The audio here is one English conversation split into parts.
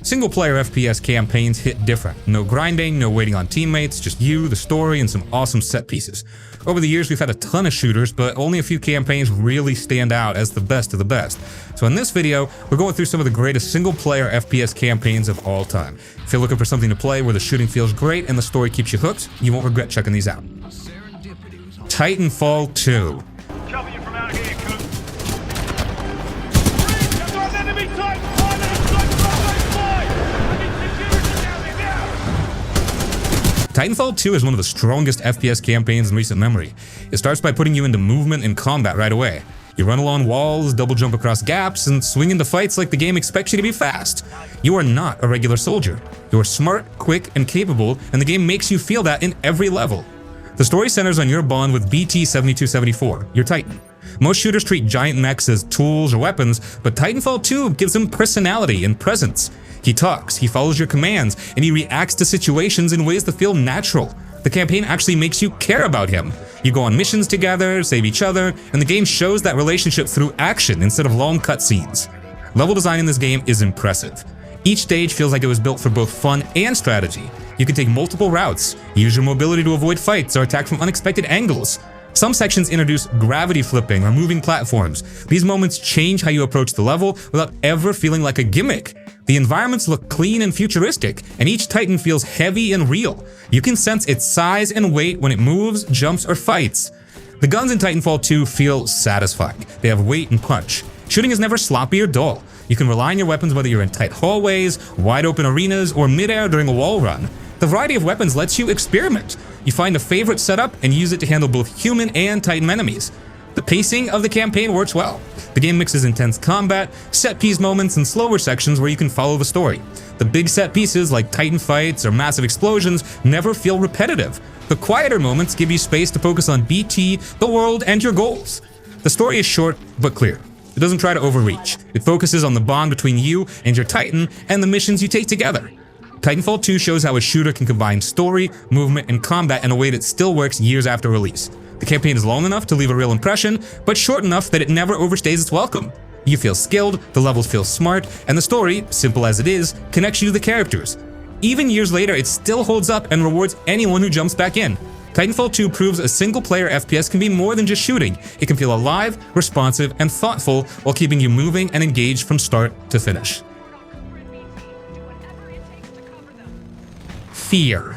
Single-player FPS campaigns hit different. No grinding, no waiting on teammates, just you, the story, and some awesome set pieces. Over the years, we've had a ton of shooters, but only a few campaigns really stand out as the best of the best. So in this video, we're going through some of the greatest single-player FPS campaigns of all time. If you're looking for something to play where the shooting feels great and the story keeps you hooked, you won't regret checking these out. Titanfall 2. Titanfall 2 is one of the strongest FPS campaigns in recent memory. It starts by putting you into movement and combat right away. You run along walls, double jump across gaps, and swing into fights like the game expects you to be fast. You are not a regular soldier. You are smart, quick, and capable, and the game makes you feel that in every level. The story centers on your bond with BT-7274, your Titan. Most shooters treat giant mechs as tools or weapons, but Titanfall 2 gives them personality and presence. He talks, he follows your commands, and he reacts to situations in ways that feel natural. The campaign actually makes you care about him. You go on missions together, save each other, and the game shows that relationship through action instead of long cutscenes. Level design in this game is impressive. Each stage feels like it was built for both fun and strategy. You can take multiple routes, use your mobility to avoid fights or attack from unexpected angles. Some sections introduce gravity flipping or moving platforms. These moments change how you approach the level without ever feeling like a gimmick. The environments look clean and futuristic, and each Titan feels heavy and real. You can sense its size and weight when it moves, jumps, or fights. The guns in Titanfall 2 feel satisfying. They have weight and punch. Shooting is never sloppy or dull. You can rely on your weapons whether you're in tight hallways, wide open arenas, or midair during a wall run. The variety of weapons lets you experiment. You find a favorite setup and use it to handle both human and Titan enemies. The pacing of the campaign works well. The game mixes intense combat, set-piece moments, and slower sections where you can follow the story. The big set pieces like Titan fights or massive explosions never feel repetitive. The quieter moments give you space to focus on BT, the world, and your goals. The story is short but clear. It doesn't try to overreach. It focuses on the bond between you and your Titan and the missions you take together. Titanfall 2 shows how a shooter can combine story, movement, and combat in a way that still works years after release. The campaign is long enough to leave a real impression, but short enough that it never overstays its welcome. You feel skilled, the levels feel smart, and the story, simple as it is, connects you to the characters. Even years later, it still holds up and rewards anyone who jumps back in. Titanfall 2 proves a single-player FPS can be more than just shooting. It can feel alive, responsive, and thoughtful while keeping you moving and engaged from start to finish. F.E.A.R.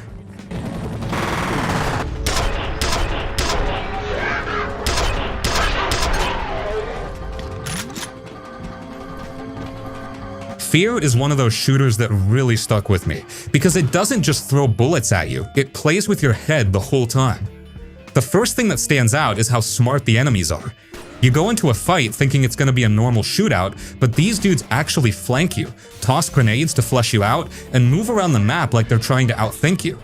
F.E.A.R. is one of those shooters that really stuck with me, because it doesn't just throw bullets at you, it plays with your head the whole time. The first thing that stands out is how smart the enemies are. You go into a fight thinking it's going to be a normal shootout, but these dudes actually flank you, toss grenades to flush you out, and move around the map like they're trying to outthink you.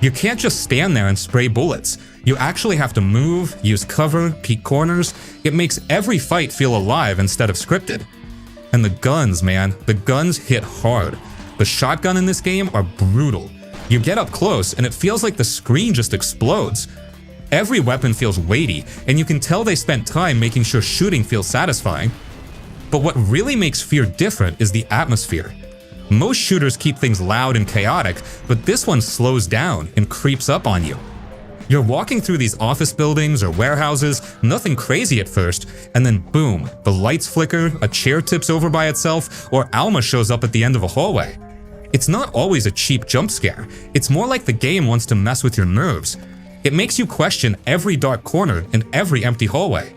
You can't just stand there and spray bullets. You actually have to move, use cover, peek corners. It makes every fight feel alive instead of scripted. And the guns, man, the guns hit hard. The shotgun in this game are brutal. You get up close and it feels like the screen just explodes. Every weapon feels weighty, and you can tell they spent time making sure shooting feels satisfying. But what really makes F.E.A.R. different is the atmosphere. Most shooters keep things loud and chaotic, but this one slows down and creeps up on you. You're walking through these office buildings or warehouses, nothing crazy at first, and then boom, the lights flicker, a chair tips over by itself, or Alma shows up at the end of a hallway. It's not always a cheap jump scare. It's more like the game wants to mess with your nerves. It makes you question every dark corner and every empty hallway.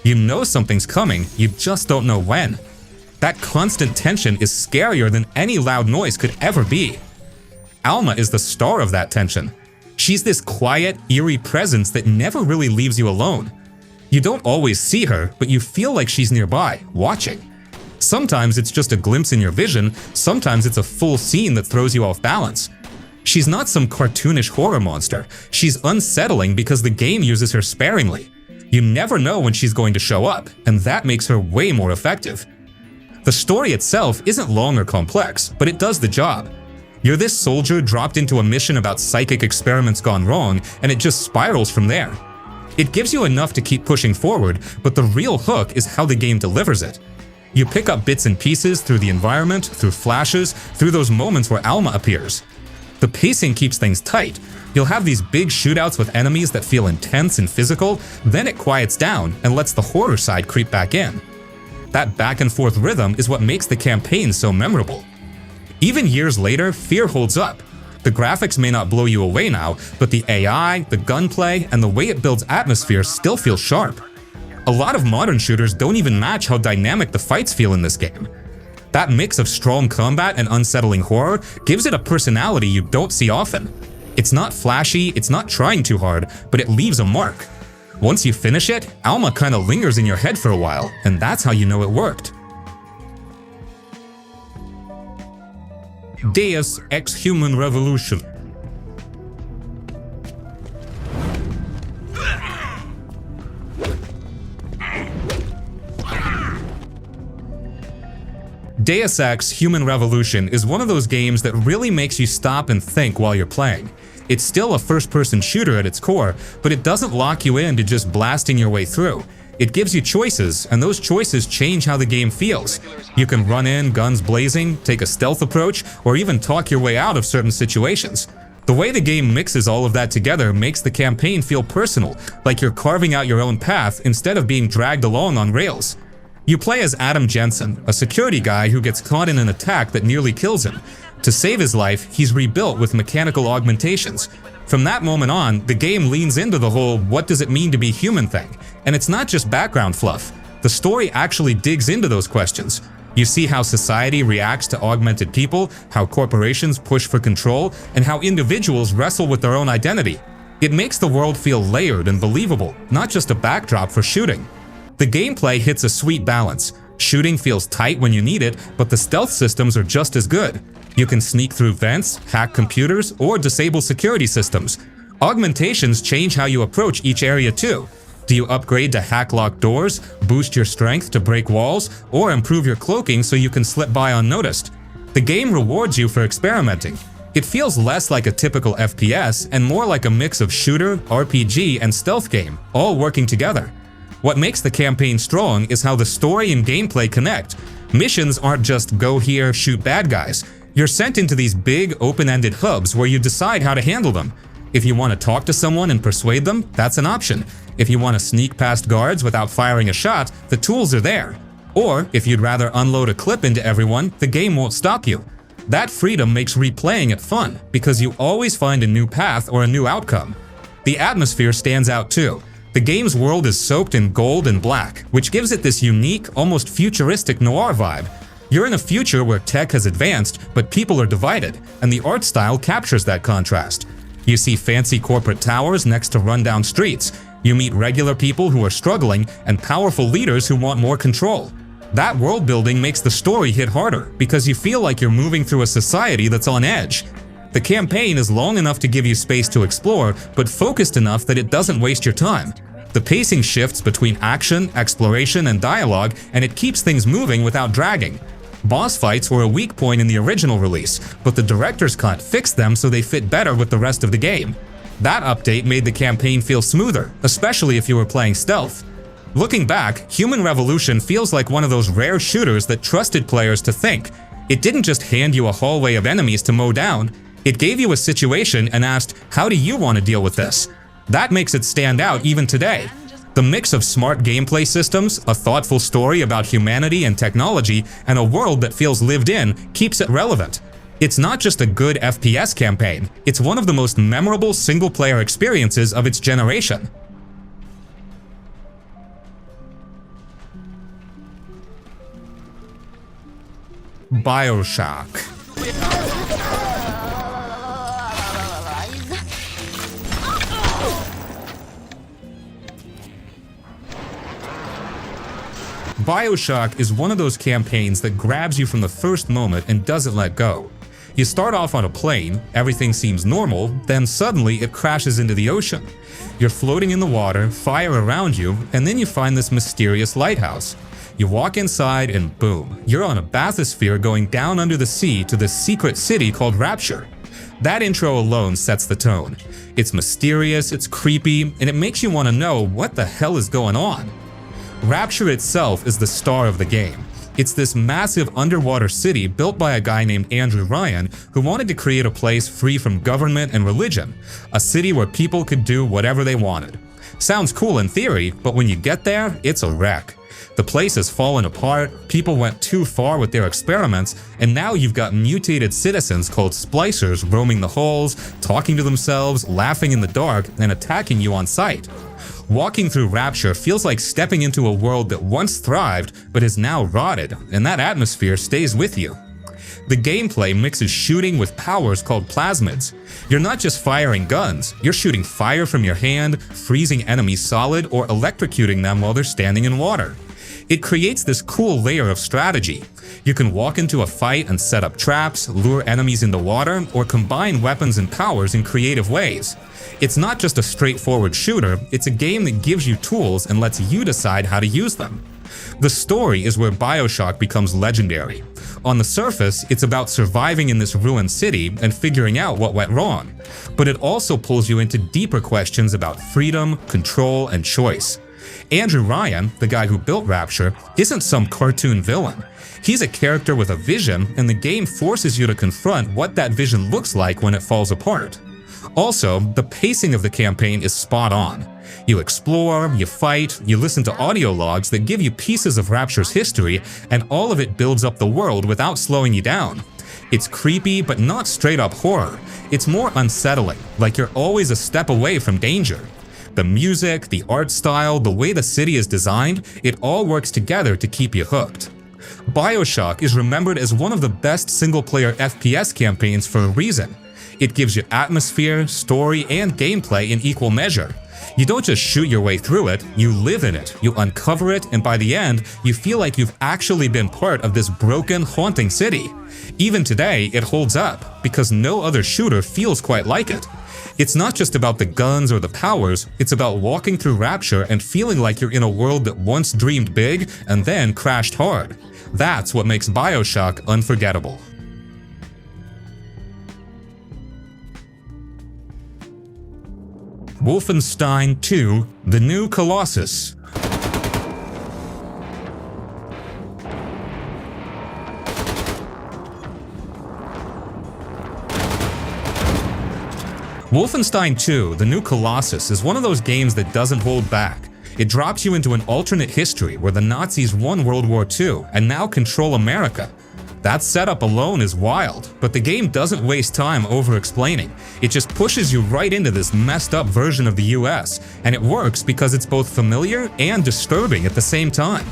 You know something's coming, you just don't know when. That constant tension is scarier than any loud noise could ever be. Alma is the star of that tension. She's this quiet, eerie presence that never really leaves you alone. You don't always see her, but you feel like she's nearby, watching. Sometimes it's just a glimpse in your vision, sometimes it's a full scene that throws you off balance. She's not some cartoonish horror monster. She's unsettling because the game uses her sparingly. You never know when she's going to show up, and that makes her way more effective. The story itself isn't long or complex, but it does the job. You're this soldier dropped into a mission about psychic experiments gone wrong, and it just spirals from there. It gives you enough to keep pushing forward, but the real hook is how the game delivers it. You pick up bits and pieces through the environment, through flashes, through those moments where Alma appears. The pacing keeps things tight. You'll have these big shootouts with enemies that feel intense and physical, then it quiets down and lets the horror side creep back in. That back and forth rhythm is what makes the campaign so memorable. Even years later, F.E.A.R holds up. The graphics may not blow you away now, but the AI, the gunplay, and the way it builds atmosphere still feel sharp. A lot of modern shooters don't even match how dynamic the fights feel in this game. That mix of strong combat and unsettling horror gives it a personality you don't see often. It's not flashy, it's not trying too hard, but it leaves a mark. Once you finish it, Alma kinda lingers in your head for a while, and that's how you know it worked. Deus Ex Human Revolution. Deus Ex Human Revolution is one of those games that really makes you stop and think while you're playing. It's still a first-person shooter at its core, but it doesn't lock you into just blasting your way through. It gives you choices, and those choices change how the game feels. You can run in, guns blazing, take a stealth approach, or even talk your way out of certain situations. The way the game mixes all of that together makes the campaign feel personal, like you're carving out your own path instead of being dragged along on rails. You play as Adam Jensen, a security guy who gets caught in an attack that nearly kills him. To save his life, he's rebuilt with mechanical augmentations. From that moment on, the game leans into the whole "what does it mean to be human" thing. And it's not just background fluff. The story actually digs into those questions. You see how society reacts to augmented people, how corporations push for control, and how individuals wrestle with their own identity. It makes the world feel layered and believable, not just a backdrop for shooting. The gameplay hits a sweet balance. Shooting feels tight when you need it, but the stealth systems are just as good. You can sneak through vents, hack computers, or disable security systems. Augmentations change how you approach each area too. Do you upgrade to hack locked doors, boost your strength to break walls, or improve your cloaking so you can slip by unnoticed? The game rewards you for experimenting. It feels less like a typical FPS and more like a mix of shooter, RPG, and stealth game, all working together. What makes the campaign strong is how the story and gameplay connect. Missions aren't just go here, shoot bad guys. You're sent into these big, open-ended hubs where you decide how to handle them. If you want to talk to someone and persuade them, that's an option. If you want to sneak past guards without firing a shot, the tools are there. Or, if you'd rather unload a clip into everyone, the game won't stop you. That freedom makes replaying it fun, because you always find a new path or a new outcome. The atmosphere stands out too. The game's world is soaked in gold and black, which gives it this unique, almost futuristic noir vibe. You're in a future where tech has advanced, but people are divided, and the art style captures that contrast. You see fancy corporate towers next to rundown streets. You meet regular people who are struggling, and powerful leaders who want more control. That world building makes the story hit harder, because you feel like you're moving through a society that's on edge. The campaign is long enough to give you space to explore, but focused enough that it doesn't waste your time. The pacing shifts between action, exploration, and dialogue, and it keeps things moving without dragging. Boss fights were a weak point in the original release, but the director's cut fixed them so they fit better with the rest of the game. That update made the campaign feel smoother, especially if you were playing stealth. Looking back, Human Revolution feels like one of those rare shooters that trusted players to think. It didn't just hand you a hallway of enemies to mow down. It gave you a situation and asked, how do you want to deal with this? That makes it stand out even today. The mix of smart gameplay systems, a thoughtful story about humanity and technology, and a world that feels lived in keeps it relevant. It's not just a good FPS campaign, it's one of the most memorable single-player experiences of its generation. Bioshock. Bioshock is one of those campaigns that grabs you from the first moment and doesn't let go. You start off on a plane, everything seems normal, then suddenly it crashes into the ocean. You're floating in the water, fire around you, and then you find this mysterious lighthouse. You walk inside and boom, you're on a bathysphere going down under the sea to this secret city called Rapture. That intro alone sets the tone. It's mysterious, it's creepy, and it makes you want to know what the hell is going on. Rapture itself is the star of the game. It's this massive underwater city built by a guy named Andrew Ryan who wanted to create a place free from government and religion, a city where people could do whatever they wanted. Sounds cool in theory, but when you get there, it's a wreck. The place has fallen apart, people went too far with their experiments, and now you've got mutated citizens called splicers roaming the halls, talking to themselves, laughing in the dark, and attacking you on sight. Walking through Rapture feels like stepping into a world that once thrived but is now rotted, and that atmosphere stays with you. The gameplay mixes shooting with powers called plasmids. You're not just firing guns, you're shooting fire from your hand, freezing enemies solid, or electrocuting them while they're standing in water. It creates this cool layer of strategy. You can walk into a fight and set up traps, lure enemies into water, or combine weapons and powers in creative ways. It's not just a straightforward shooter, it's a game that gives you tools and lets you decide how to use them. The story is where Bioshock becomes legendary. On the surface, it's about surviving in this ruined city and figuring out what went wrong. But it also pulls you into deeper questions about freedom, control, and choice. Andrew Ryan, the guy who built Rapture, isn't some cartoon villain. He's a character with a vision, and the game forces you to confront what that vision looks like when it falls apart. Also, the pacing of the campaign is spot on. You explore, you fight, you listen to audio logs that give you pieces of Rapture's history, and all of it builds up the world without slowing you down. It's creepy, but not straight up horror. It's more unsettling, like you're always a step away from danger. The music, the art style, the way the city is designed, it all works together to keep you hooked. Bioshock is remembered as one of the best single-player FPS campaigns for a reason. It gives you atmosphere, story, and gameplay in equal measure. You don't just shoot your way through it, you live in it, you uncover it, and by the end, you feel like you've actually been part of this broken, haunting city. Even today, it holds up, because no other shooter feels quite like it. It's not just about the guns or the powers, it's about walking through Rapture and feeling like you're in a world that once dreamed big and then crashed hard. That's what makes Bioshock unforgettable. Wolfenstein II: The New Colossus. Wolfenstein II: The New Colossus is one of those games that doesn't hold back. It drops you into an alternate history where the Nazis won World War II and now control America. That setup alone is wild, but the game doesn't waste time over-explaining. It just pushes you right into this messed up version of the US, and it works because it's both familiar and disturbing at the same time.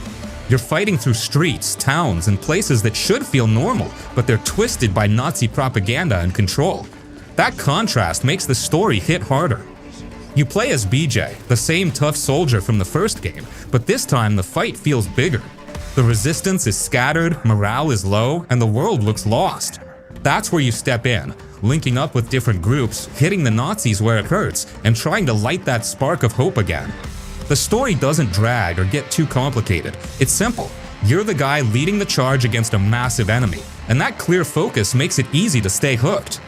You're fighting through streets, towns, and places that should feel normal, but they're twisted by Nazi propaganda and control. That contrast makes the story hit harder. You play as BJ, the same tough soldier from the first game, but this time the fight feels bigger. The resistance is scattered, morale is low, and the world looks lost. That's where you step in, linking up with different groups, hitting the Nazis where it hurts, and trying to light that spark of hope again. The story doesn't drag or get too complicated. It's simple. You're the guy leading the charge against a massive enemy, and that clear focus makes it easy to stay hooked.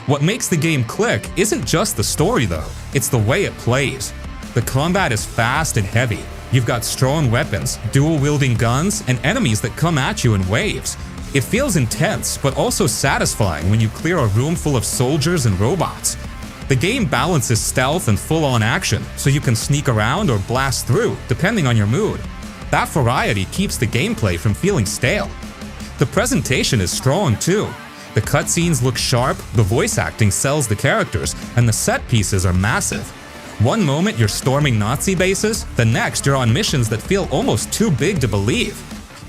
What makes the game click isn't just the story though, it's the way it plays. The combat is fast and heavy. You've got strong weapons, dual-wielding guns, and enemies that come at you in waves. It feels intense, but also satisfying when you clear a room full of soldiers and robots. The game balances stealth and full-on action, so you can sneak around or blast through, depending on your mood. That variety keeps the gameplay from feeling stale. The presentation is strong too. The cutscenes look sharp, the voice acting sells the characters, and the set pieces are massive. One moment you're storming Nazi bases, the next you're on missions that feel almost too big to believe.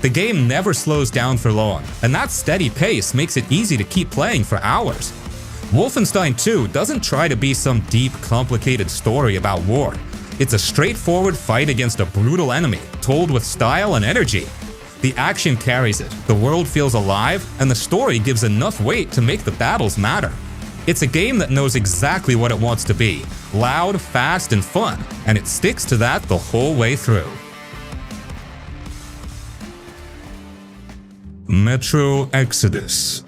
The game never slows down for long, and that steady pace makes it easy to keep playing for hours. Wolfenstein II doesn't try to be some deep, complicated story about war. It's a straightforward fight against a brutal enemy, told with style and energy. The action carries it, the world feels alive, and the story gives enough weight to make the battles matter. It's a game that knows exactly what it wants to be, loud, fast, and fun, and it sticks to that the whole way through. Metro Exodus.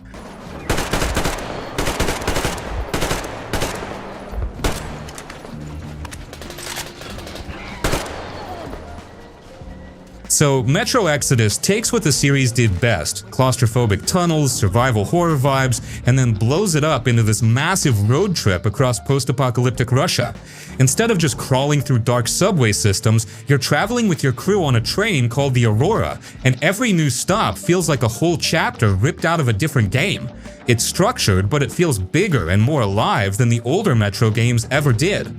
So Metro Exodus takes what the series did best, claustrophobic tunnels, survival horror vibes, and then blows it up into this massive road trip across post-apocalyptic Russia. Instead of just crawling through dark subway systems, you're traveling with your crew on a train called the Aurora, and every new stop feels like a whole chapter ripped out of a different game. It's structured, but it feels bigger and more alive than the older Metro games ever did.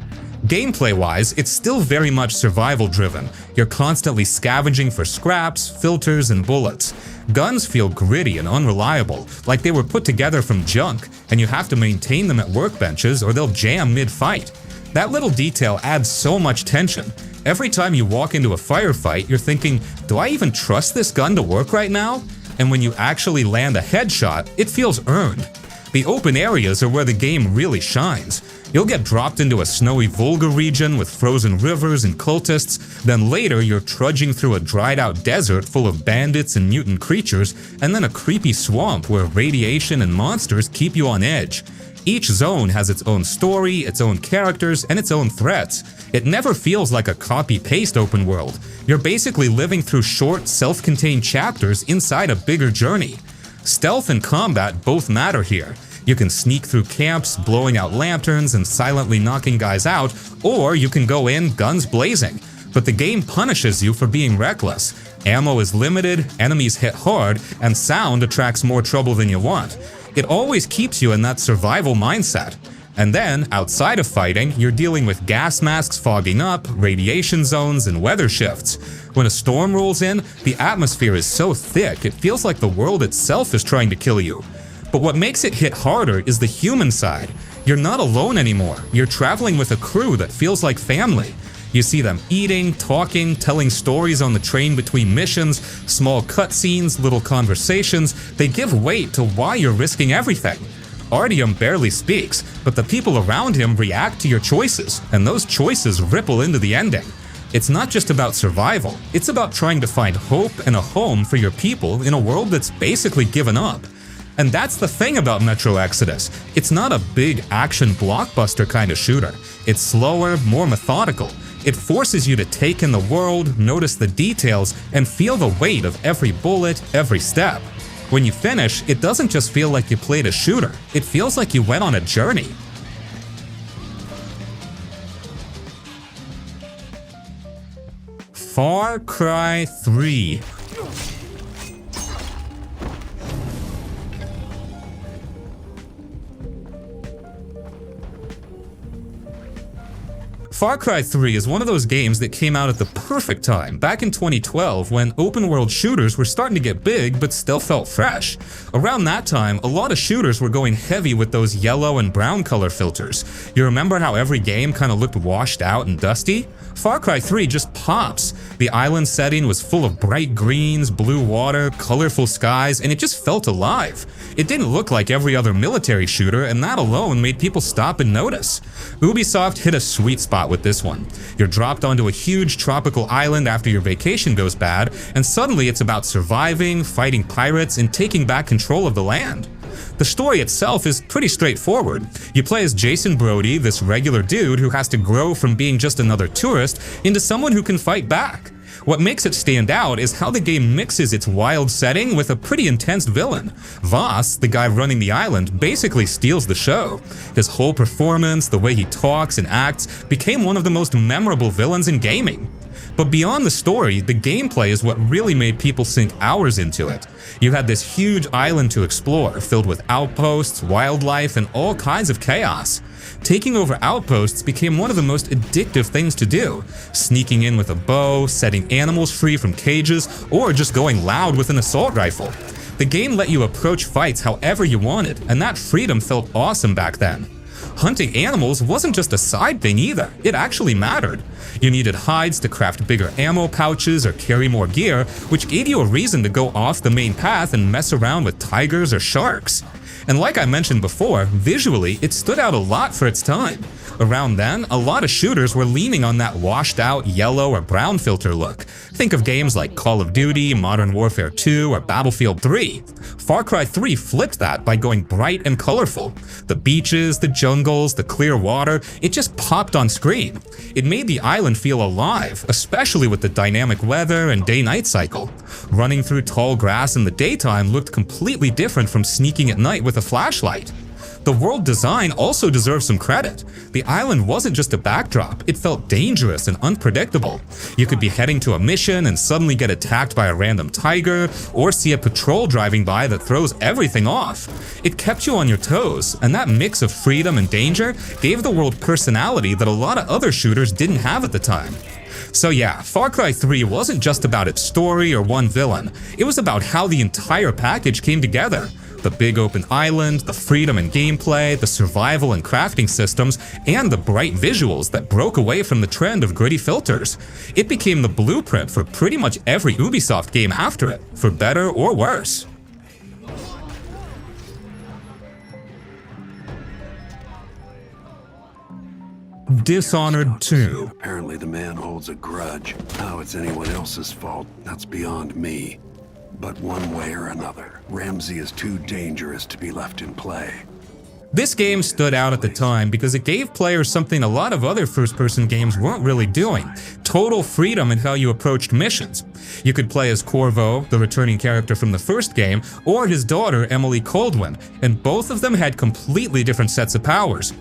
Gameplay-wise, it's still very much survival-driven. You're constantly scavenging for scraps, filters, and bullets. Guns feel gritty and unreliable, like they were put together from junk, and you have to maintain them at workbenches or they'll jam mid-fight. That little detail adds so much tension. Every time you walk into a firefight, you're thinking, do I even trust this gun to work right now? And when you actually land a headshot, it feels earned. The open areas are where the game really shines. You'll get dropped into a snowy Volga region with frozen rivers and cultists, then later you're trudging through a dried-out desert full of bandits and mutant creatures, and then a creepy swamp where radiation and monsters keep you on edge. Each zone has its own story, its own characters, and its own threats. It never feels like a copy-paste open world. You're basically living through short, self-contained chapters inside a bigger journey. Stealth and combat both matter here. You can sneak through camps, blowing out lanterns and silently knocking guys out, or you can go in guns blazing. But the game punishes you for being reckless. Ammo is limited, enemies hit hard, and sound attracts more trouble than you want. It always keeps you in that survival mindset. And then, outside of fighting, you're dealing with gas masks fogging up, radiation zones, and weather shifts. When a storm rolls in, the atmosphere is so thick it feels like the world itself is trying to kill you. But what makes it hit harder is the human side. You're not alone anymore. You're traveling with a crew that feels like family. You see them eating, talking, telling stories on the train between missions, small cutscenes, little conversations. They give weight to why you're risking everything. Artyom barely speaks, but the people around him react to your choices, and those choices ripple into the ending. It's not just about survival, it's about trying to find hope and a home for your people in a world that's basically given up. And that's the thing about Metro Exodus. It's not a big action blockbuster kind of shooter. It's slower, more methodical. It forces you to take in the world, notice the details, and feel the weight of every bullet, every step. When you finish, it doesn't just feel like you played a shooter, it feels like you went on a journey. Far Cry 3. Far Cry 3 is one of those games that came out at the perfect time, back in 2012 when open-world shooters were starting to get big but still felt fresh. Around that time, a lot of shooters were going heavy with those yellow and brown color filters. You remember how every game kind of looked washed out and dusty? Far Cry 3 just pops. The island setting was full of bright greens, blue water, colorful skies, and it just felt alive. It didn't look like every other military shooter, and that alone made people stop and notice. Ubisoft hit a sweet spot with this one. You're dropped onto a huge tropical island after your vacation goes bad, and suddenly it's about surviving, fighting pirates, and taking back control of the land. The story itself is pretty straightforward. You play as Jason Brody, this regular dude who has to grow from being just another tourist into someone who can fight back. What makes it stand out is how the game mixes its wild setting with a pretty intense villain. Voss, the guy running the island, basically steals the show. His whole performance, the way he talks and acts, became one of the most memorable villains in gaming. But beyond the story, the gameplay is what really made people sink hours into it. You had this huge island to explore, filled with outposts, wildlife, and all kinds of chaos. Taking over outposts became one of the most addictive things to do, sneaking in with a bow, setting animals free from cages, or just going loud with an assault rifle. The game let you approach fights however you wanted, and that freedom felt awesome back then. Hunting animals wasn't just a side thing either, it actually mattered. You needed hides to craft bigger ammo pouches or carry more gear, which gave you a reason to go off the main path and mess around with tigers or sharks. And like I mentioned before, visually, it stood out a lot for its time. Around then, a lot of shooters were leaning on that washed-out yellow or brown filter look. Think of games like Call of Duty, Modern Warfare 2, or Battlefield 3. Far Cry 3 flipped that by going bright and colorful. The beaches, the jungles, the clear water, it just popped on screen. It made the island feel alive, especially with the dynamic weather and day-night cycle. Running through tall grass in the daytime looked completely different from sneaking at night with a flashlight. The world design also deserves some credit. The island wasn't just a backdrop, it felt dangerous and unpredictable. You could be heading to a mission and suddenly get attacked by a random tiger, or see a patrol driving by that throws everything off. It kept you on your toes, and that mix of freedom and danger gave the world personality that a lot of other shooters didn't have at the time. So yeah, Far Cry 3 wasn't just about its story or one villain, it was about how the entire package came together. The big open island, the freedom in gameplay, the survival and crafting systems, and the bright visuals that broke away from the trend of gritty filters. It became the blueprint for pretty much every Ubisoft game after it, for better or worse. Dishonored 2. Apparently the man holds a grudge. How it's anyone else's fault, that's beyond me. But one way or another, Ramsey is too dangerous to be left in play. This game stood out at the time because it gave players something a lot of other first-person games weren't really doing: total freedom in how you approached missions. You could play as Corvo, the returning character from the first game, or his daughter Emily Coldwin, and both of them had completely different sets of powers.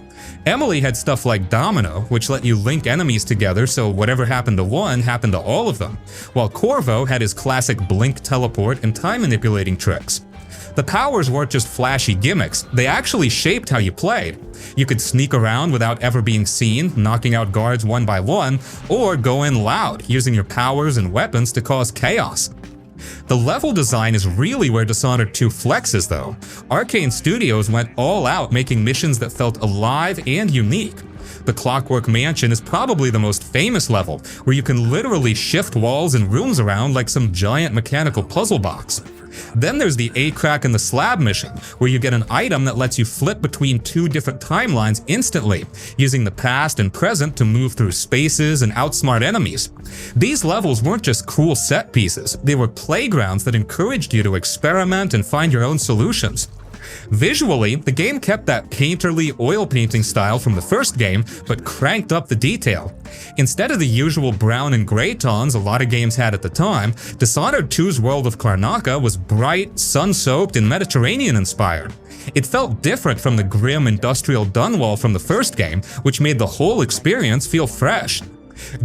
Emily had stuff like Domino, which let you link enemies together so whatever happened to one happened to all of them, while Corvo had his classic blink teleport and time manipulating tricks. The powers weren't just flashy gimmicks, they actually shaped how you played. You could sneak around without ever being seen, knocking out guards one by one, or go in loud, using your powers and weapons to cause chaos. The level design is really where Dishonored 2 flexes though. Arcane Studios went all out making missions that felt alive and unique. The Clockwork Mansion is probably the most famous level, where you can literally shift walls and rooms around like some giant mechanical puzzle box. Then there's the A-Crack and the Slab mission, where you get an item that lets you flip between two different timelines instantly, using the past and present to move through spaces and outsmart enemies. These levels weren't just cool set pieces, they were playgrounds that encouraged you to experiment and find your own solutions. Visually, the game kept that painterly oil painting style from the first game, but cranked up the detail. Instead of the usual brown and gray tones a lot of games had at the time, Dishonored 2's world of Karnaca was bright, sun-soaked, and Mediterranean-inspired. It felt different from the grim industrial Dunwall from the first game, which made the whole experience feel fresh.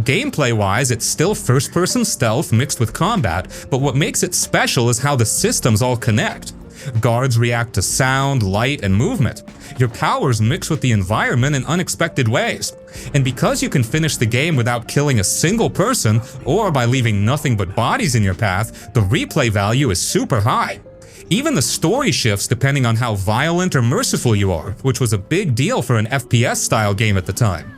Gameplay-wise, it's still first-person stealth mixed with combat, but what makes it special is how the systems all connect. Guards react to sound, light, and movement. Your powers mix with the environment in unexpected ways. And because you can finish the game without killing a single person, or by leaving nothing but bodies in your path, the replay value is super high. Even the story shifts depending on how violent or merciful you are, which was a big deal for an FPS-style game at the time.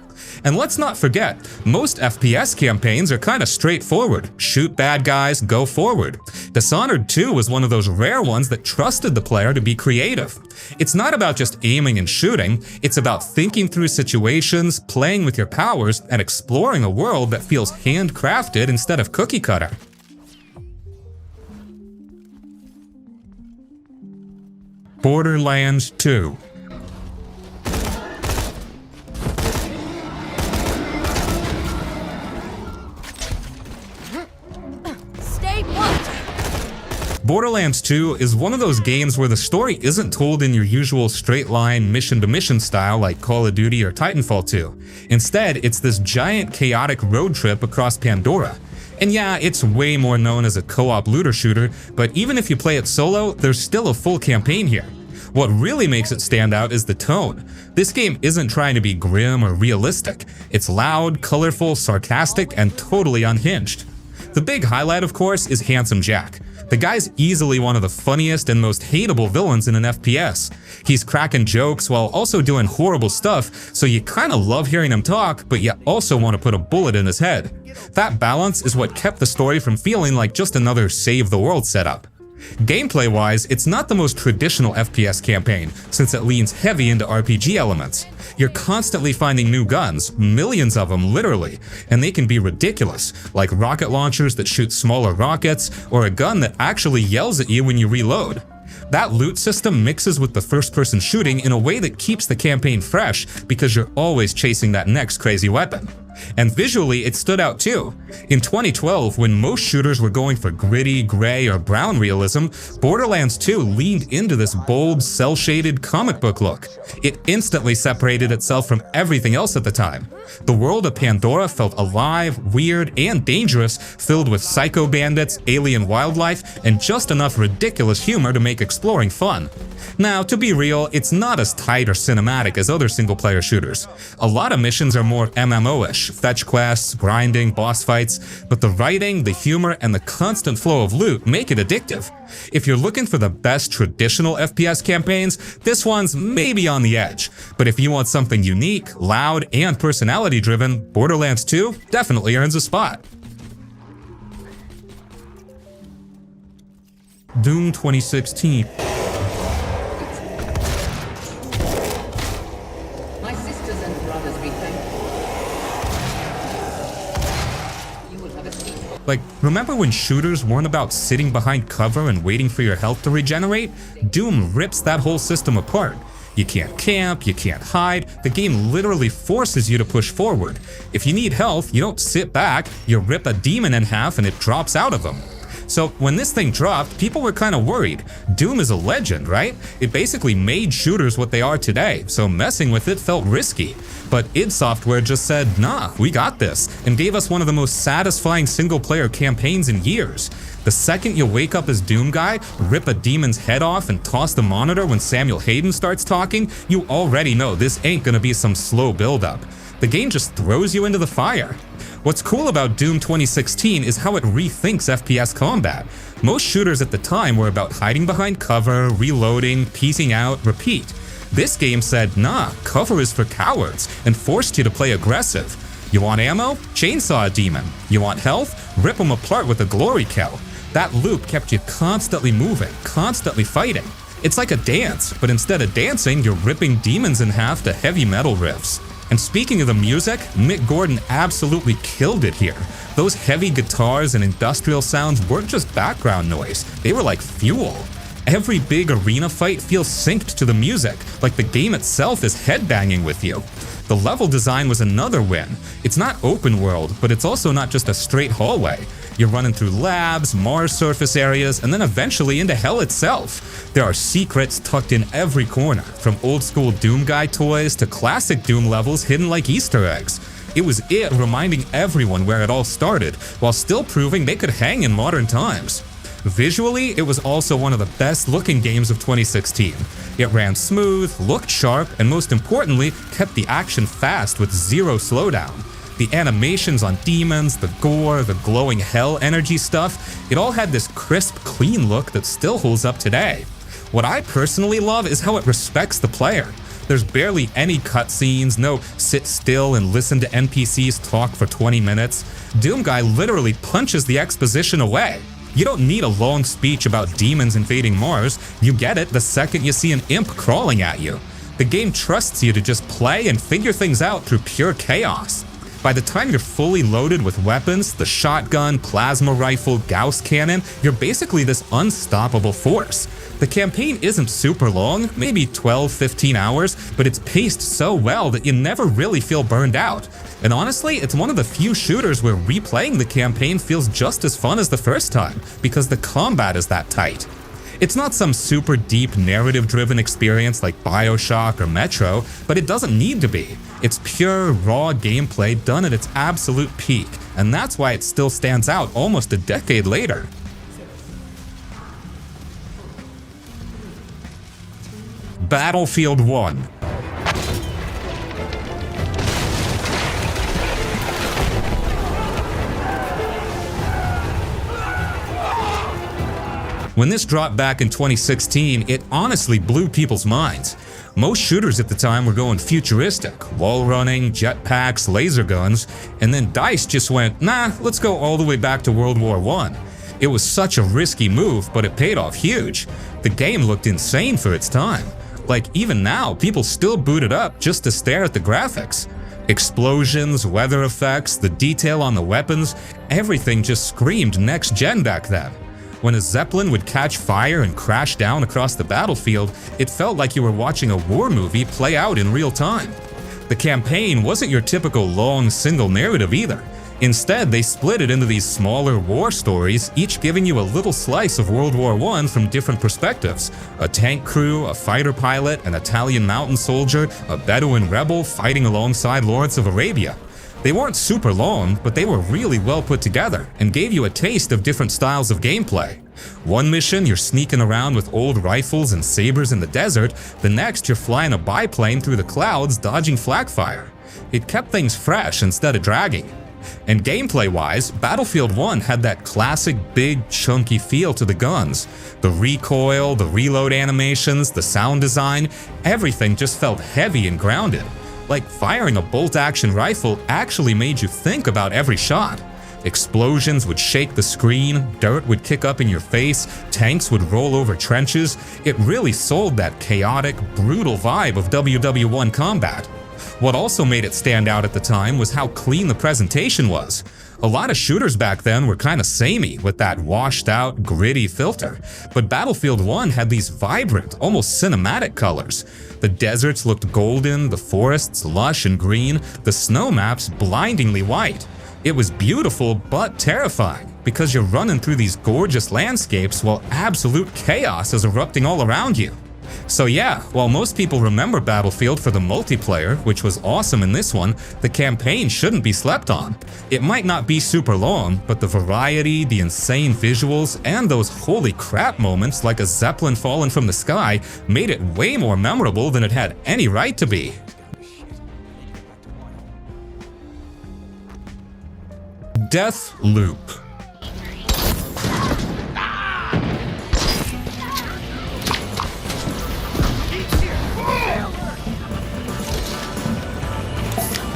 And let's not forget, most FPS campaigns are kinda straightforward. Shoot bad guys, go forward. Dishonored 2 was one of those rare ones that trusted the player to be creative. It's not about just aiming and shooting, it's about thinking through situations, playing with your powers, and exploring a world that feels handcrafted instead of cookie cutter. Borderlands 2. Borderlands 2 is one of those games where the story isn't told in your usual straight-line mission-to-mission style like Call of Duty or Titanfall 2. Instead, it's this giant chaotic road trip across Pandora. And yeah, it's way more known as a co-op looter shooter, but even if you play it solo, there's still a full campaign here. What really makes it stand out is the tone. This game isn't trying to be grim or realistic. It's loud, colorful, sarcastic, and totally unhinged. The big highlight, of course, is Handsome Jack. The guy's easily one of the funniest and most hateable villains in an FPS. He's cracking jokes while also doing horrible stuff, so you kinda love hearing him talk, but you also want to put a bullet in his head. That balance is what kept the story from feeling like just another save the world setup. Gameplay-wise, it's not the most traditional FPS campaign, since it leans heavy into RPG elements. You're constantly finding new guns, millions of them literally, and they can be ridiculous, like rocket launchers that shoot smaller rockets, or a gun that actually yells at you when you reload. That loot system mixes with the first-person shooting in a way that keeps the campaign fresh because you're always chasing that next crazy weapon. And visually, it stood out too. In 2012, when most shooters were going for gritty, gray, or brown realism, Borderlands 2 leaned into this bold, cel-shaded comic book look. It instantly separated itself from everything else at the time. The world of Pandora felt alive, weird, and dangerous, filled with psycho bandits, alien wildlife, and just enough ridiculous humor to make exploring fun. Now, to be real, it's not as tight or cinematic as other single-player shooters. A lot of missions are more MMO-ish, fetch quests, grinding, boss fights, but the writing, the humor, and the constant flow of loot make it addictive. If you're looking for the best traditional FPS campaigns, this one's maybe on the edge. But if you want something unique, loud, and personality-driven, Borderlands 2 definitely earns a spot. Doom 2016. Like, remember when shooters weren't about sitting behind cover and waiting for your health to regenerate? Doom rips that whole system apart. You can't camp, you can't hide, the game literally forces you to push forward. If you need health, you don't sit back, you rip a demon in half and it drops out of them. So when this thing dropped, people were kind of worried. Doom is a legend, right? It basically made shooters what they are today, so messing with it felt risky. But id Software just said, nah, we got this, and gave us one of the most satisfying single-player campaigns in years. The second you wake up as Doom Guy, rip a demon's head off, and toss the monitor when Samuel Hayden starts talking, you already know this ain't gonna be some slow build-up. The game just throws you into the fire. What's cool about Doom 2016 is how it rethinks FPS combat. Most shooters at the time were about hiding behind cover, reloading, piecing out, repeat. This game said, nah, cover is for cowards, and forced you to play aggressive. You want ammo? Chainsaw a demon. You want health? Rip them apart with a glory kill. That loop kept you constantly moving, constantly fighting. It's like a dance, but instead of dancing, you're ripping demons in half to heavy metal riffs. And speaking of the music, Mick Gordon absolutely killed it here. Those heavy guitars and industrial sounds weren't just background noise, they were like fuel. Every big arena fight feels synced to the music, like the game itself is headbanging with you. The level design was another win. It's not open world, but it's also not just a straight hallway. You're running through labs, Mars surface areas, and then eventually into hell itself. There are secrets tucked in every corner, from old school Doom Guy toys to classic Doom levels hidden like Easter eggs. It was it reminding everyone where it all started, while still proving they could hang in modern times. Visually, it was also one of the best looking games of 2016. It ran smooth, looked sharp, and most importantly, kept the action fast with zero slowdown. The animations on demons, the gore, the glowing hell energy stuff, it all had this crisp, clean look that still holds up today. What I personally love is how it respects the player. There's barely any cutscenes, no sit still and listen to NPCs talk for 20 minutes. Doom Guy literally punches the exposition away. You don't need a long speech about demons invading Mars, you get it the second you see an imp crawling at you. The game trusts you to just play and figure things out through pure chaos. By the time you're fully loaded with weapons, the shotgun, plasma rifle, Gauss cannon, you're basically this unstoppable force. The campaign isn't super long, maybe 12-15 hours, but it's paced so well that you never really feel burned out. And honestly, it's one of the few shooters where replaying the campaign feels just as fun as the first time, because the combat is that tight. It's not some super deep narrative-driven experience like Bioshock or Metro, but it doesn't need to be. It's pure, raw gameplay done at its absolute peak, and that's why it still stands out almost a decade later. Battlefield 1. When this dropped back in 2016, it honestly blew people's minds. Most shooters at the time were going futuristic, wall running, jetpacks, laser guns, and then DICE just went, nah, let's go all the way back to World War I. It was such a risky move, but it paid off huge. The game looked insane for its time. Like, even now, people still boot it up just to stare at the graphics. Explosions, weather effects, the detail on the weapons, everything just screamed next-gen back then. When a Zeppelin would catch fire and crash down across the battlefield, it felt like you were watching a war movie play out in real time. The campaign wasn't your typical long single narrative either. Instead, they split it into these smaller war stories, each giving you a little slice of World War I from different perspectives. A tank crew, a fighter pilot, an Italian mountain soldier, a Bedouin rebel fighting alongside Lawrence of Arabia. They weren't super long, but they were really well put together and gave you a taste of different styles of gameplay. One mission, you're sneaking around with old rifles and sabers in the desert. The next, you're flying a biplane through the clouds dodging flak fire. It kept things fresh instead of dragging. And gameplay-wise, Battlefield 1 had that classic big, chunky feel to the guns. The recoil, the reload animations, the sound design, everything just felt heavy and grounded. Like firing a bolt-action rifle actually made you think about every shot. Explosions would shake the screen, dirt would kick up in your face, tanks would roll over trenches. It really sold that chaotic, brutal vibe of WW1 combat. What also made it stand out at the time was how clean the presentation was. A lot of shooters back then were kinda samey with that washed out, gritty filter, but Battlefield 1 had these vibrant, almost cinematic colors. The deserts looked golden, the forests lush and green, the snow maps blindingly white. It was beautiful but terrifying, because you're running through these gorgeous landscapes while absolute chaos is erupting all around you. So yeah, while most people remember Battlefield for the multiplayer, which was awesome in this one, the campaign shouldn't be slept on. It might not be super long, but the variety, the insane visuals, and those holy crap moments like a Zeppelin falling from the sky made it way more memorable than it had any right to be. Deathloop.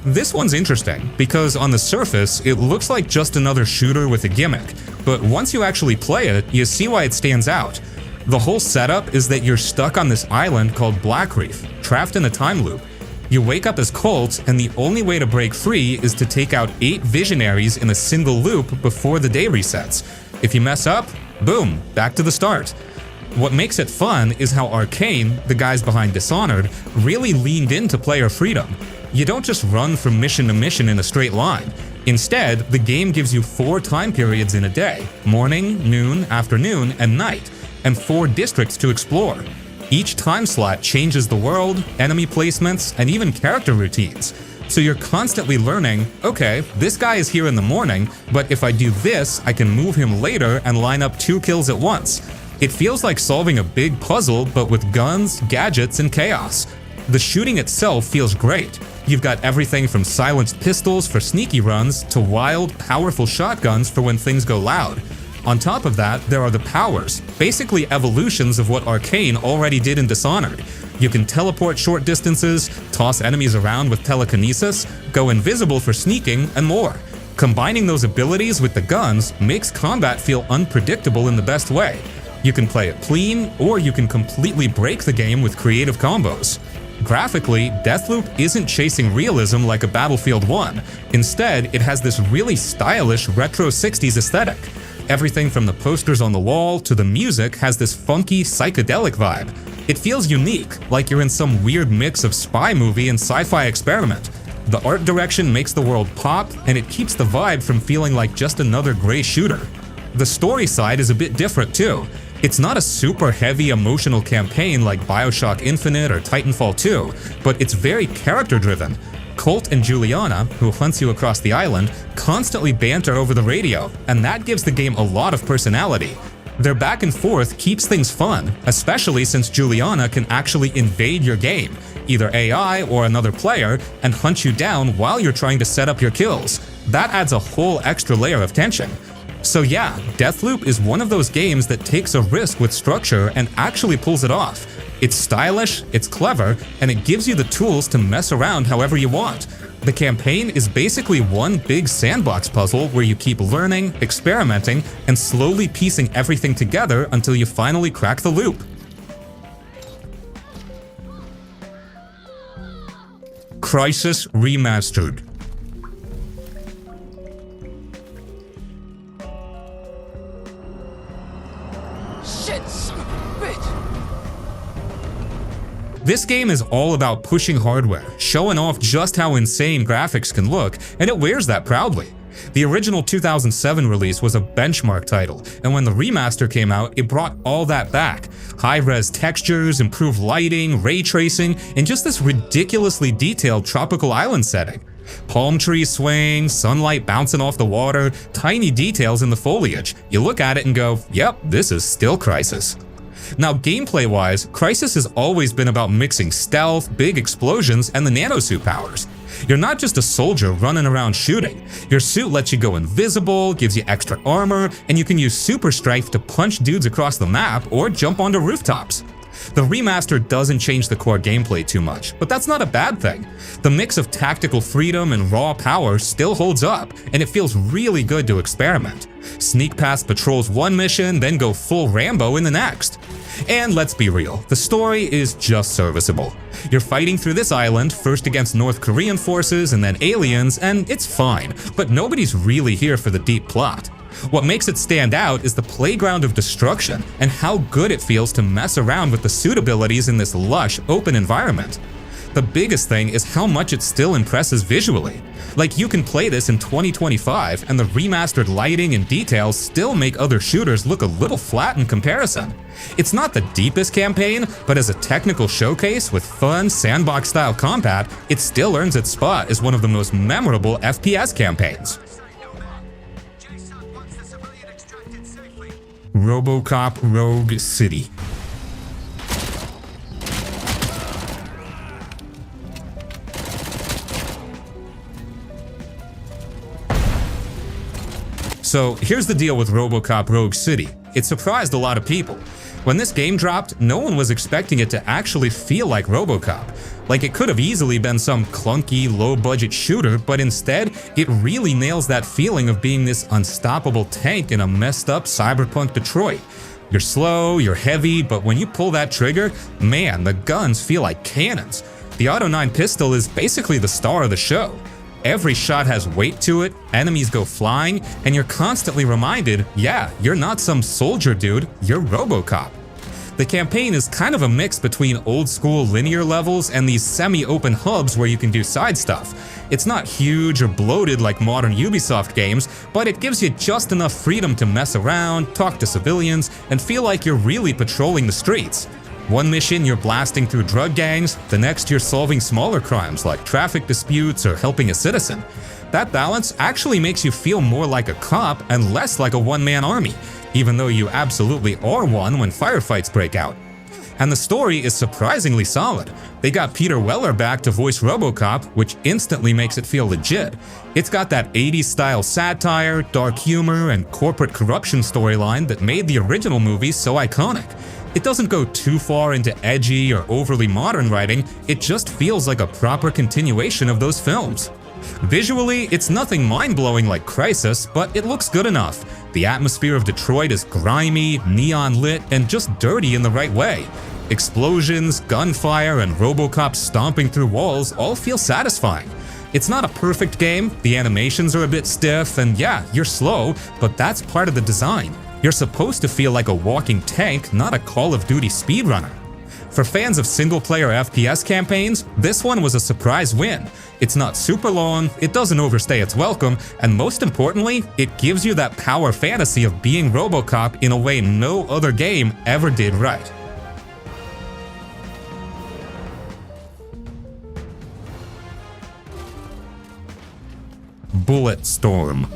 This one's interesting, because on the surface, it looks like just another shooter with a gimmick, but once you actually play it, you see why it stands out. The whole setup is that you're stuck on this island called Black Reef, trapped in a time loop. You wake up as Colt, and the only way to break free is to take out 8 visionaries in a single loop before the day resets. If you mess up, boom, back to the start. What makes it fun is how Arcane, the guys behind Dishonored, really leaned into player freedom. You don't just run from mission to mission in a straight line. Instead, the game gives you 4 time periods in a day: morning, noon, afternoon, and night, and 4 districts to explore. Each time slot changes the world, enemy placements, and even character routines. So you're constantly learning, okay, this guy is here in the morning, but if I do this, I can move him later and line up 2 kills at once. It feels like solving a big puzzle, but with guns, gadgets, and chaos. The shooting itself feels great. You've got everything from silenced pistols for sneaky runs to wild, powerful shotguns for when things go loud. On top of that, there are the powers, basically evolutions of what Arcane already did in Dishonored. You can teleport short distances, toss enemies around with telekinesis, go invisible for sneaking, and more. Combining those abilities with the guns makes combat feel unpredictable in the best way. You can play it clean, or you can completely break the game with creative combos. Graphically, Deathloop isn't chasing realism like a Battlefield 1. Instead, it has this really stylish retro 60s aesthetic. Everything from the posters on the wall to the music has this funky, psychedelic vibe. It feels unique, like you're in some weird mix of spy movie and sci-fi experiment. The art direction makes the world pop, and it keeps the vibe from feeling like just another gray shooter. The story side is a bit different too. It's not a super heavy emotional campaign like Bioshock Infinite or Titanfall 2, but it's very character-driven. Colt and Juliana, who hunts you across the island, constantly banter over the radio, and that gives the game a lot of personality. Their back and forth keeps things fun, especially since Juliana can actually invade your game, either AI or another player, and hunt you down while you're trying to set up your kills. That adds a whole extra layer of tension. So yeah, Deathloop is one of those games that takes a risk with structure and actually pulls it off. It's stylish, it's clever, and it gives you the tools to mess around however you want. The campaign is basically one big sandbox puzzle where you keep learning, experimenting, and slowly piecing everything together until you finally crack the loop. Crysis Remastered. Shit, son of a bitch! This game is all about pushing hardware, showing off just how insane graphics can look, and it wears that proudly. The original 2007 release was a benchmark title, and when the remaster came out, it brought all that back. High-res textures, improved lighting, ray tracing, and just this ridiculously detailed tropical island setting. Palm trees swaying, sunlight bouncing off the water, tiny details in the foliage. You look at it and go, yep, this is still Crysis. Now, gameplay-wise, Crysis has always been about mixing stealth, big explosions, and the nanosuit powers. You're not just a soldier running around shooting. Your suit lets you go invisible, gives you extra armor, and you can use super strength to punch dudes across the map or jump onto rooftops. The remaster doesn't change the core gameplay too much, but that's not a bad thing. The mix of tactical freedom and raw power still holds up, and it feels really good to experiment. Sneak past patrols one mission, then go full Rambo in the next. And let's be real, the story is just serviceable. You're fighting through this island, first against North Korean forces and then aliens, and it's fine, but nobody's really here for the deep plot. What makes it stand out is the playground of destruction and how good it feels to mess around with the suit abilities in this lush, open environment. The biggest thing is how much it still impresses visually. Like, you can play this in 2025 and the remastered lighting and details still make other shooters look a little flat in comparison. It's not the deepest campaign, but as a technical showcase with fun, sandbox-style combat, it still earns its spot as one of the most memorable FPS campaigns. RoboCop Rogue City. So here's the deal with RoboCop Rogue City. It surprised a lot of people. When this game dropped, no one was expecting it to actually feel like RoboCop. Like, it could have easily been some clunky, low-budget shooter, but instead, it really nails that feeling of being this unstoppable tank in a messed-up cyberpunk Detroit. You're slow, you're heavy, but when you pull that trigger, man, the guns feel like cannons. The Auto 9 pistol is basically the star of the show. Every shot has weight to it, enemies go flying, and you're constantly reminded, yeah, you're not some soldier dude, you're RoboCop. The campaign is kind of a mix between old-school linear levels and these semi-open hubs where you can do side stuff. It's not huge or bloated like modern Ubisoft games, but it gives you just enough freedom to mess around, talk to civilians, and feel like you're really patrolling the streets. One mission you're blasting through drug gangs, the next you're solving smaller crimes like traffic disputes or helping a citizen. That balance actually makes you feel more like a cop and less like a one-man army, even though you absolutely are one when firefights break out. And the story is surprisingly solid. They got Peter Weller back to voice RoboCop, which instantly makes it feel legit. It's got that 80s style satire, dark humor, and corporate corruption storyline that made the original movies so iconic. It doesn't go too far into edgy or overly modern writing, it just feels like a proper continuation of those films. Visually, it's nothing mind-blowing like Crysis, but it looks good enough. The atmosphere of Detroit is grimy, neon-lit, and just dirty in the right way. Explosions, gunfire, and RoboCop stomping through walls all feel satisfying. It's not a perfect game, the animations are a bit stiff, and yeah, you're slow, but that's part of the design. You're supposed to feel like a walking tank, not a Call of Duty speedrunner. For fans of single-player FPS campaigns, this one was a surprise win. It's not super long, it doesn't overstay its welcome, and most importantly, it gives you that power fantasy of being RoboCop in a way no other game ever did right. Bulletstorm.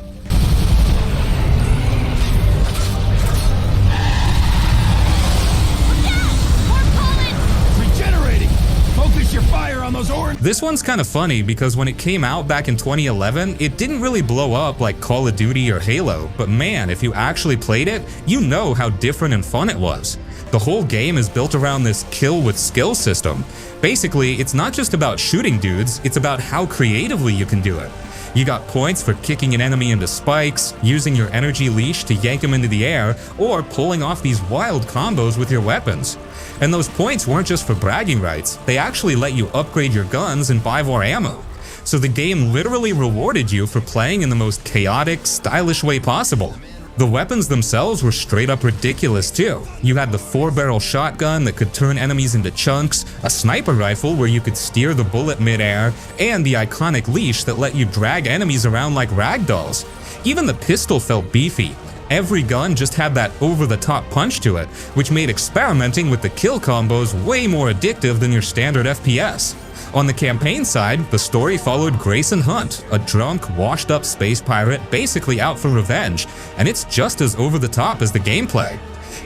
This one's kind of funny because when it came out back in 2011, it didn't really blow up like Call of Duty or Halo, but man, if you actually played it, you know how different and fun it was. The whole game is built around this kill with skill system. Basically, it's not just about shooting dudes, it's about how creatively you can do it. You got points for kicking an enemy into spikes, using your energy leash to yank him into the air, or pulling off these wild combos with your weapons. And those points weren't just for bragging rights, they actually let you upgrade your guns and buy more ammo. So the game literally rewarded you for playing in the most chaotic, stylish way possible. The weapons themselves were straight up ridiculous too. You had the 4-barrel shotgun that could turn enemies into chunks, a sniper rifle where you could steer the bullet mid-air, and the iconic leash that let you drag enemies around like ragdolls. Even the pistol felt beefy. Every gun just had that over-the-top punch to it, which made experimenting with the kill combos way more addictive than your standard FPS. On the campaign side, the story followed Grayson Hunt, a drunk, washed-up space pirate basically out for revenge, and it's just as over-the-top as the gameplay.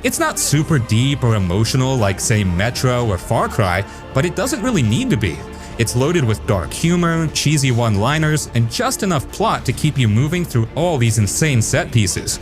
It's not super deep or emotional like, say, Metro or Far Cry, but it doesn't really need to be. It's loaded with dark humor, cheesy one-liners, and just enough plot to keep you moving through all these insane set pieces.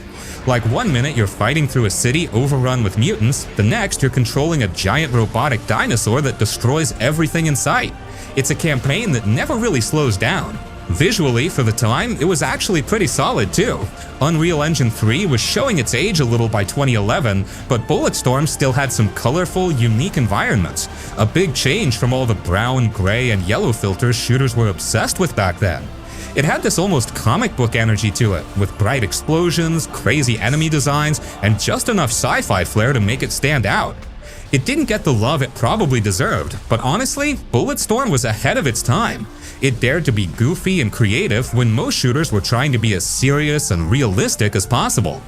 Like one minute you're fighting through a city overrun with mutants, the next you're controlling a giant robotic dinosaur that destroys everything in sight. It's a campaign that never really slows down. Visually, for the time, it was actually pretty solid too. Unreal Engine 3 was showing its age a little by 2011, but Bulletstorm still had some colorful, unique environments. A big change from all the brown, gray, and yellow filters shooters were obsessed with back then. It had this almost comic book energy to it, with bright explosions, crazy enemy designs, and just enough sci-fi flair to make it stand out. It didn't get the love it probably deserved, but honestly, Bulletstorm was ahead of its time. It dared to be goofy and creative when most shooters were trying to be as serious and realistic as possible.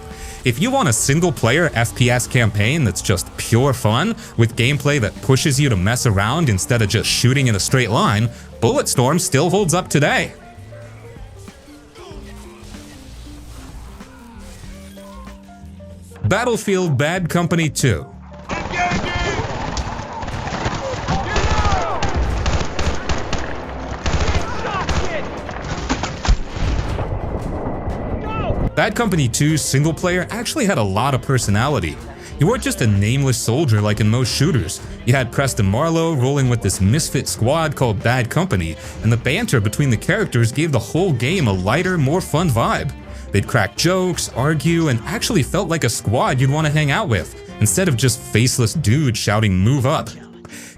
If you want a single-player FPS campaign that's just pure fun, with gameplay that pushes you to mess around instead of just shooting in a straight line, Bulletstorm still holds up today. Battlefield Bad Company 2. Bad Company 2's single player actually had a lot of personality. You weren't just a nameless soldier like in most shooters. You had Preston Marlowe rolling with this misfit squad called Bad Company, and the banter between the characters gave the whole game a lighter, more fun vibe. They'd crack jokes, argue, and actually felt like a squad you'd want to hang out with, instead of just faceless dudes shouting "move up."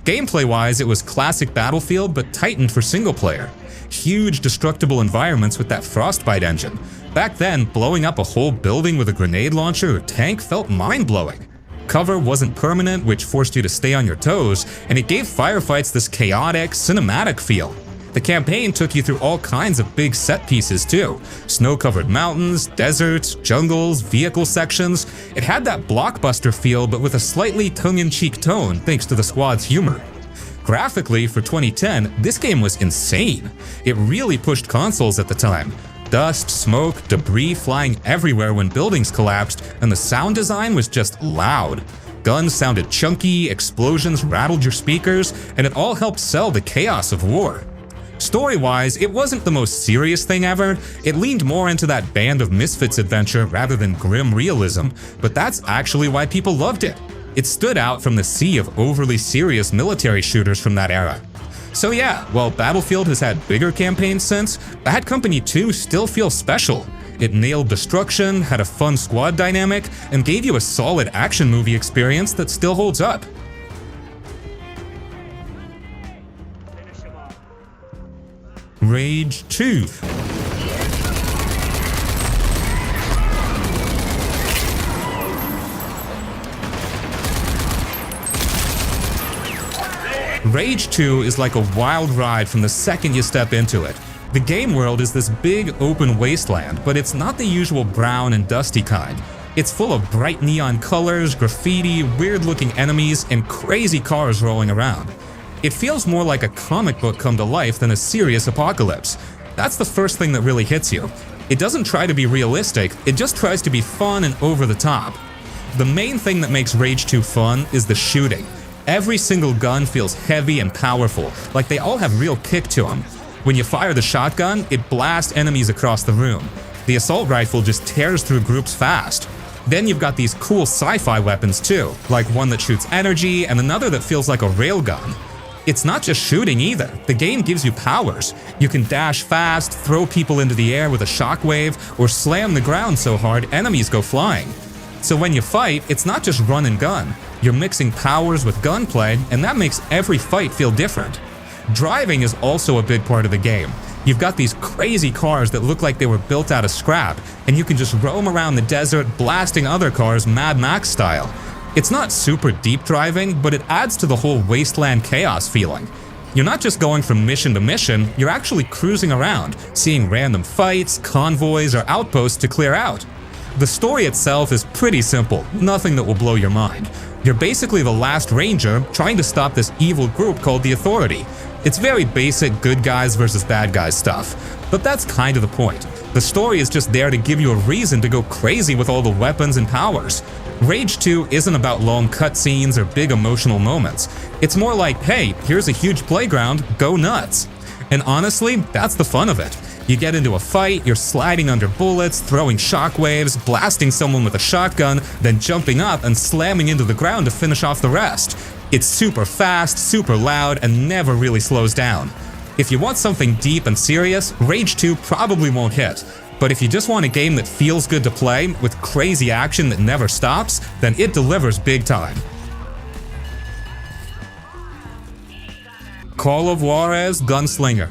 Gameplay-wise, it was classic Battlefield but tightened for single player. Huge destructible environments with that Frostbite engine. Back then, blowing up a whole building with a grenade launcher or tank felt mind-blowing. Cover wasn't permanent, which forced you to stay on your toes, and it gave firefights this chaotic, cinematic feel. The campaign took you through all kinds of big set pieces too. Snow-covered mountains, deserts, jungles, vehicle sections. It had that blockbuster feel but with a slightly tongue-in-cheek tone thanks to the squad's humor. Graphically, for 2010, this game was insane. It really pushed consoles at the time. Dust, smoke, debris flying everywhere when buildings collapsed, and the sound design was just loud. Guns sounded chunky, explosions rattled your speakers, and it all helped sell the chaos of war. Story-wise, it wasn't the most serious thing ever. It leaned more into that Band of Misfits adventure rather than grim realism, but that's actually why people loved it. It stood out from the sea of overly serious military shooters from that era. So yeah, while Battlefield has had bigger campaigns since, Bad Company 2 still feels special. It nailed destruction, had a fun squad dynamic, and gave you a solid action movie experience that still holds up. Rage 2. Rage 2 is like a wild ride from the second you step into it. The game world is this big open wasteland, but it's not the usual brown and dusty kind. It's full of bright neon colors, graffiti, weird-looking enemies, and crazy cars rolling around. It feels more like a comic book come to life than a serious apocalypse. That's the first thing that really hits you. It doesn't try to be realistic, it just tries to be fun and over the top. The main thing that makes Rage 2 fun is the shooting. Every single gun feels heavy and powerful, like they all have real kick to them. When you fire the shotgun, it blasts enemies across the room. The assault rifle just tears through groups fast. Then you've got these cool sci-fi weapons too, like one that shoots energy and another that feels like a railgun. It's not just shooting either. The game gives you powers. You can dash fast, throw people into the air with a shockwave, or slam the ground so hard enemies go flying. So when you fight, it's not just run and gun. You're mixing powers with gunplay, and that makes every fight feel different. Driving is also a big part of the game. You've got these crazy cars that look like they were built out of scrap, and you can just roam around the desert blasting other cars Mad Max style. It's not super deep driving, but it adds to the whole wasteland chaos feeling. You're not just going from mission to mission, you're actually cruising around, seeing random fights, convoys, or outposts to clear out. The story itself is pretty simple, nothing that will blow your mind. You're basically the last ranger trying to stop this evil group called the Authority. It's very basic good guys versus bad guys stuff, but that's kind of the point. The story is just there to give you a reason to go crazy with all the weapons and powers. Rage 2 isn't about long cutscenes or big emotional moments. It's more like, hey, here's a huge playground, go nuts. And honestly, that's the fun of it. You get into a fight, you're sliding under bullets, throwing shockwaves, blasting someone with a shotgun, then jumping up and slamming into the ground to finish off the rest. It's super fast, super loud, and never really slows down. If you want something deep and serious, Rage 2 probably won't hit. But if you just want a game that feels good to play, with crazy action that never stops, then it delivers big time. Call of Juarez Gunslinger.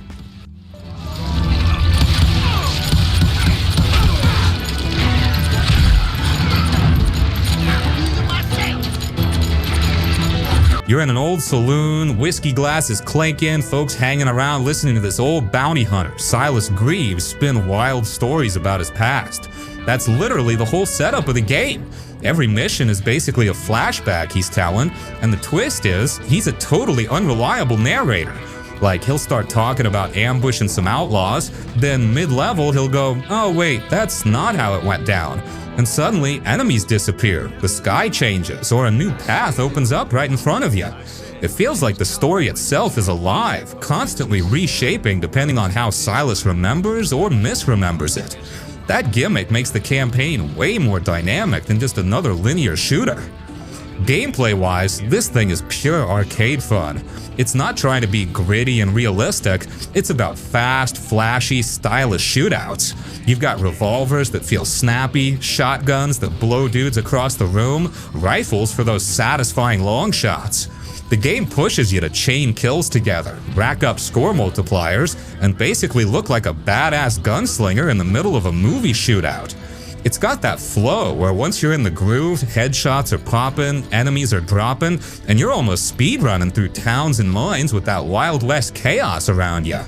You're in an old saloon, whiskey glasses clanking, folks hanging around listening to this old bounty hunter, Silas Greaves, spin wild stories about his past. That's literally the whole setup of the game. Every mission is basically a flashback he's telling, and the twist is, he's a totally unreliable narrator. Like, he'll start talking about ambushing some outlaws, then mid-level he'll go, oh wait, that's not how it went down. And suddenly, enemies disappear, the sky changes, or a new path opens up right in front of you. It feels like the story itself is alive, constantly reshaping depending on how Silas remembers or misremembers it. That gimmick makes the campaign way more dynamic than just another linear shooter. Gameplay-wise, this thing is pure arcade fun. It's not trying to be gritty and realistic, it's about fast, flashy, stylish shootouts. You've got revolvers that feel snappy, shotguns that blow dudes across the room, rifles for those satisfying long shots. The game pushes you to chain kills together, rack up score multipliers, and basically look like a badass gunslinger in the middle of a movie shootout. It's got that flow where once you're in the groove, headshots are popping, enemies are dropping, and you're almost speedrunning through towns and mines with that Wild West chaos around you.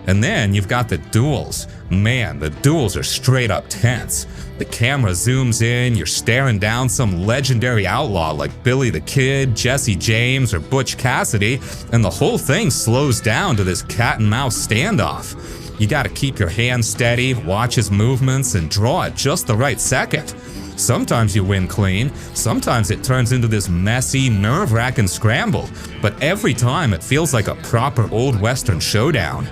And then you've got the duels. Man, the duels are straight up tense. The camera zooms in, you're staring down some legendary outlaw like Billy the Kid, Jesse James, or Butch Cassidy, and the whole thing slows down to this cat and mouse standoff. You gotta keep your hands steady, watch his movements, and draw at just the right second. Sometimes you win clean, sometimes it turns into this messy, nerve-wracking scramble, but every time it feels like a proper old western showdown.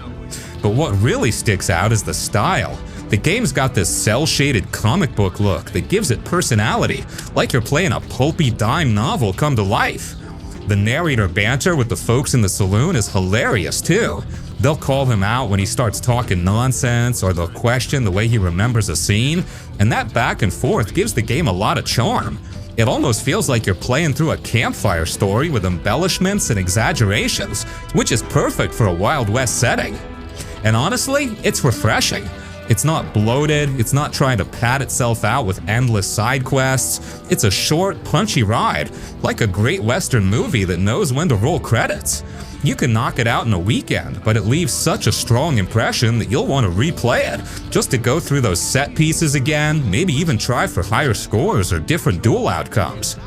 But what really sticks out is the style. The game's got this cel-shaded comic book look that gives it personality, like you're playing a pulpy dime novel come to life. The narrator banter with the folks in the saloon is hilarious too. They'll call him out when he starts talking nonsense, or they'll question the way he remembers a scene, and that back and forth gives the game a lot of charm. It almost feels like you're playing through a campfire story with embellishments and exaggerations, which is perfect for a Wild West setting. And honestly, it's refreshing. It's not bloated, it's not trying to pad itself out with endless side quests. It's a short, punchy ride, like a great Western movie that knows when to roll credits. You can knock it out in a weekend, but it leaves such a strong impression that you'll want to replay it, just to go through those set pieces again, maybe even try for higher scores or different duel outcomes.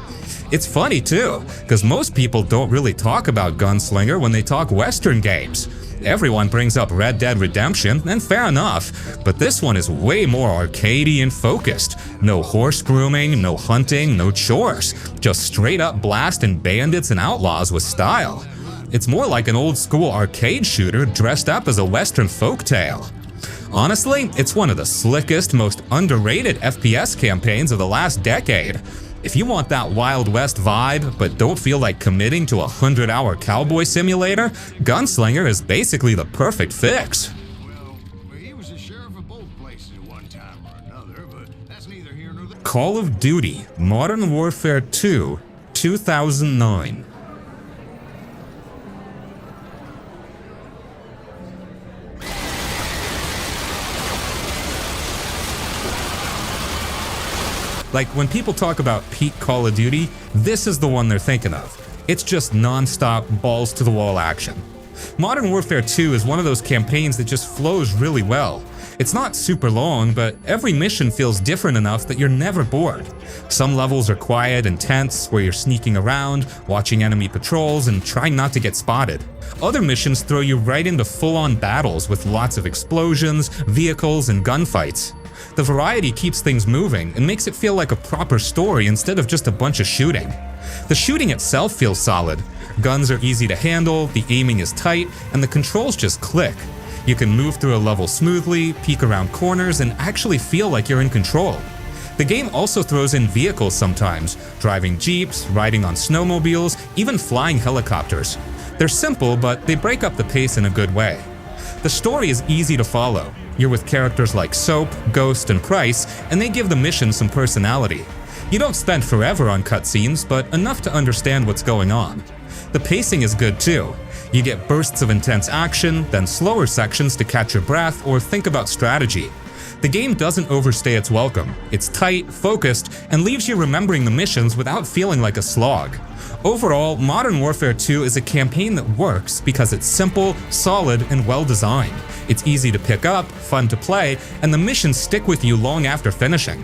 It's funny too, because most people don't really talk about Gunslinger when they talk Western games. Everyone brings up Red Dead Redemption, and fair enough, but this one is way more arcadey and focused. No horse grooming, no hunting, no chores, just straight up blasting bandits and outlaws with style. It's more like an old school arcade shooter dressed up as a Western folktale. Honestly, it's one of the slickest, most underrated FPS campaigns of the last decade. If you want that Wild West vibe, but don't feel like committing to a 100-hour cowboy simulator, Gunslinger is basically the perfect fix. Well, he was a sheriff of both places at one time or another, but that's neither here nor there. Call of Duty Modern Warfare II, 2009. Like, when people talk about peak Call of Duty, this is the one they're thinking of. It's just non-stop, balls-to-the-wall action. Modern Warfare 2 is one of those campaigns that just flows really well. It's not super long, but every mission feels different enough that you're never bored. Some levels are quiet and tense, where you're sneaking around, watching enemy patrols, and trying not to get spotted. Other missions throw you right into full-on battles with lots of explosions, vehicles, and gunfights. The variety keeps things moving and makes it feel like a proper story instead of just a bunch of shooting. The shooting itself feels solid. Guns are easy to handle, the aiming is tight, and the controls just click. You can move through a level smoothly, peek around corners, and actually feel like you're in control. The game also throws in vehicles sometimes, driving jeeps, riding on snowmobiles, even flying helicopters. They're simple, but they break up the pace in a good way. The story is easy to follow. You're with characters like Soap, Ghost, and Price, and they give the mission some personality. You don't spend forever on cutscenes, but enough to understand what's going on. The pacing is good too. You get bursts of intense action, then slower sections to catch your breath or think about strategy. The game doesn't overstay its welcome. It's tight, focused, and leaves you remembering the missions without feeling like a slog. Overall, Modern Warfare 2 is a campaign that works because it's simple, solid, and well-designed. It's easy to pick up, fun to play, and the missions stick with you long after finishing.